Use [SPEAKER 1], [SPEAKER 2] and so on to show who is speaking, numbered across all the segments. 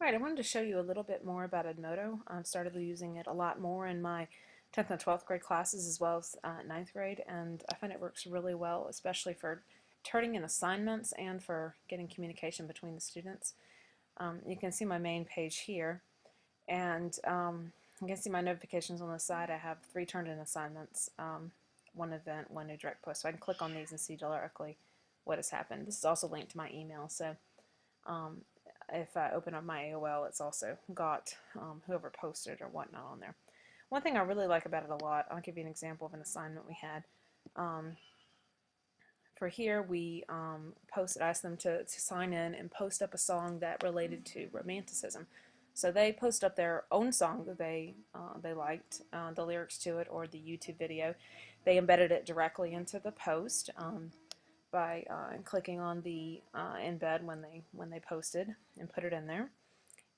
[SPEAKER 1] Alright, I wanted to show you a little bit more about Edmodo. I've started using it a lot more in my 10th and 12th grade classes as well as 9th grade, and I find it works really well, especially for turning in assignments and for getting communication between the students. You can see my main page here, and you can see my notifications on the side. I have 3 turned in assignments, 1 event, 1 new direct post, so I can click on these and see directly what has happened. This is also linked to my email, so if I open up my AOL, it's also got whoever posted or whatnot on there. One thing I really like about it a lot, I'll give you an example of an assignment we had. For here, we asked them to sign in and post up a song that related to romanticism. So they post up their own song that they liked, the lyrics to it, or the YouTube video. They embedded it directly into the post by clicking on the embed when they posted and put it in there,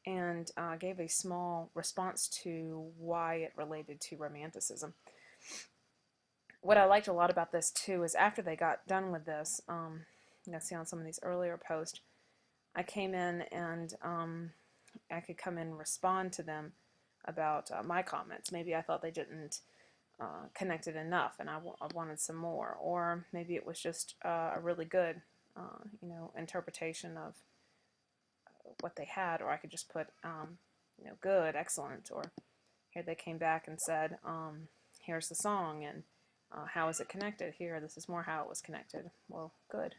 [SPEAKER 1] and gave a small response to why it related to romanticism. What I liked a lot about this too is after they got done with this, you can see on some of these earlier posts, I came in and I could come in and respond to them about my comments. Maybe I thought they didn't connected enough and I wanted some more, or maybe it was just a really good interpretation of what they had, or I could just put good, excellent, or here they came back and said here's the song and how is it connected here, this is more how it was connected. Well, good,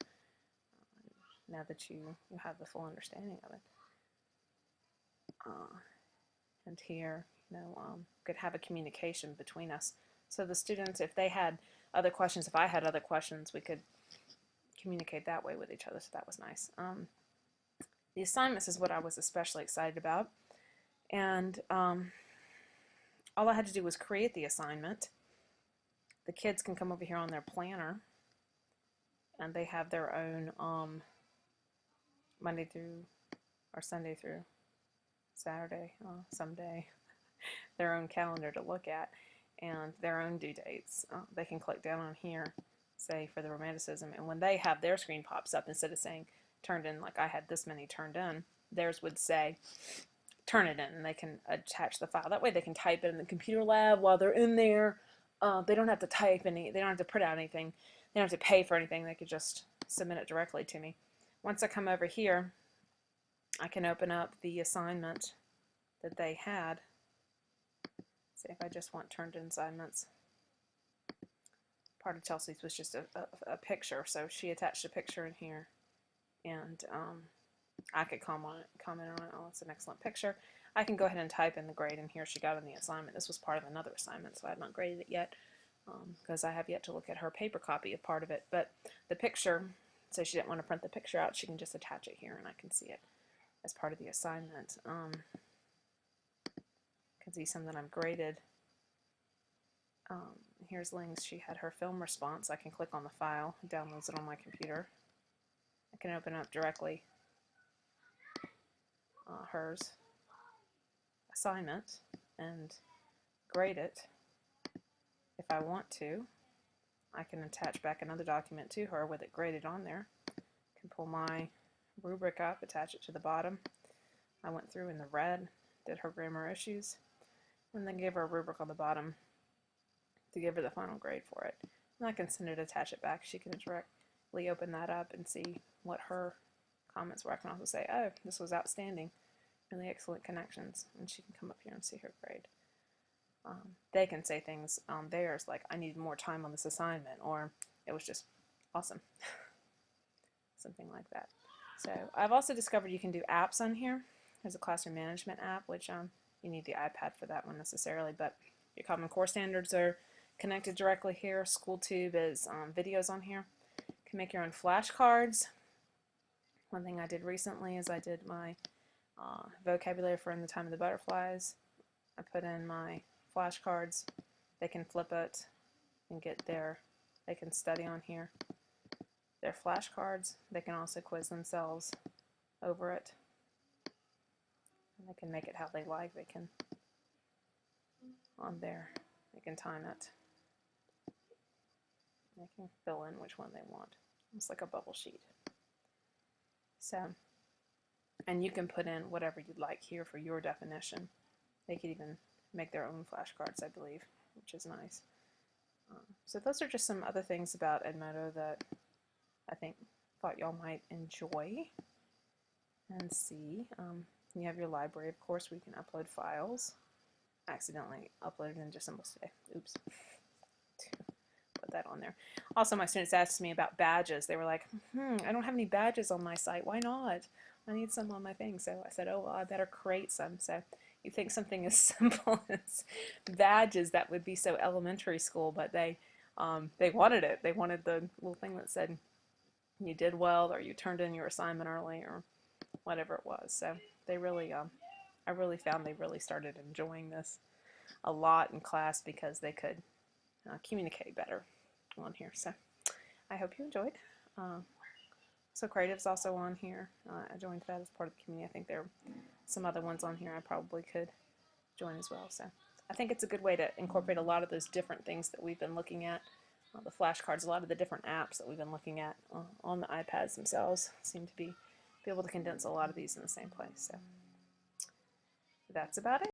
[SPEAKER 1] now that you have the full understanding of it. And here could have a communication between us. So the students, if they had other questions, if I had other questions, we could communicate that way with each other, so that was nice. The assignments is what I was especially excited about. And all I had to do was create the assignment. The kids can come over here on their planner, and they have their own Monday through, or Sunday through Saturday, someday, their own calendar to look at, and their own due dates. They can click down on here, say for the romanticism, and when they have their screen pops up, instead of saying turned in like I had this many turned in, theirs would say turn it in, and they can attach the file. That way they can type it in the computer lab while they're in there. They don't have to type any, they don't have to print out anything, they don't have to pay for anything, they could just submit it directly to me. Once I come over here, I can open up the assignment that they had. Say if I just want turned in assignments. Part of Chelsea's was just a picture, so she attached a picture in here, and I could comment on it. Oh, it's an excellent picture. I can go ahead and type in the grade, and here she got in the assignment. This was part of another assignment, so I have not graded it yet because I have yet to look at her paper copy of part of it. But the picture, so she didn't want to print the picture out, she can just attach it here, and I can see it as part of the assignment. Can see some that I've graded. Here's Ling's. She had her film response. I can click on the file, downloads it on my computer. I can open up directly hers assignment and grade it. If I want to, I can attach back another document to her with it graded on there. I can pull my rubric up, attach it to the bottom. I went through in the red, did her grammar issues, and then gave her a rubric on the bottom to give her the final grade for it. And I can send it, attach it back. She can directly open that up and see what her comments were. I can also say, oh, this was outstanding, really excellent connections, and she can come up here and see her grade. They can say things on theirs like, I need more time on this assignment, or it was just awesome. Something like that. So I've also discovered you can do apps on here. There's a classroom management app, which you need the iPad for that one necessarily, but your Common Core standards are connected directly here. SchoolTube is videos on here. You can make your own flashcards. One thing I did recently is I did my vocabulary for In the Time of the Butterflies. I put in my flashcards. They can flip it and get they can study on here. Their flashcards. They can also quiz themselves over it. And they can make it how they like. They can, on there, they can time it. They can fill in which one they want. It's like a bubble sheet. So And you can put in whatever you'd like here for your definition. They could even make their own flashcards, I believe, which is nice. So those are just some other things about Edmodo that I thought y'all might enjoy and see. You have your library, of course, where you can upload files. I accidentally uploaded Ninja Symbols today. Oops. Put that on there. Also, my students asked me about badges. They were like, I don't have any badges on my site. Why not? I need some on my thing. So I said, oh, well, I better create some. So you think something as simple as badges, that would be so elementary school, but they wanted it. They wanted the little thing that said you did well, or you turned in your assignment early, or whatever it was. So they really, I really found they really started enjoying this a lot in class because they could communicate better on here. So I hope you enjoyed. So Creative's also on here. I joined that as part of the community. I think there are some other ones on here I probably could join as well. So I think it's a good way to incorporate a lot of those different things that we've been looking at. The flashcards, a lot of the different apps that we've been looking at on the iPads themselves seem to be able to condense a lot of these in the same place. So that's about it.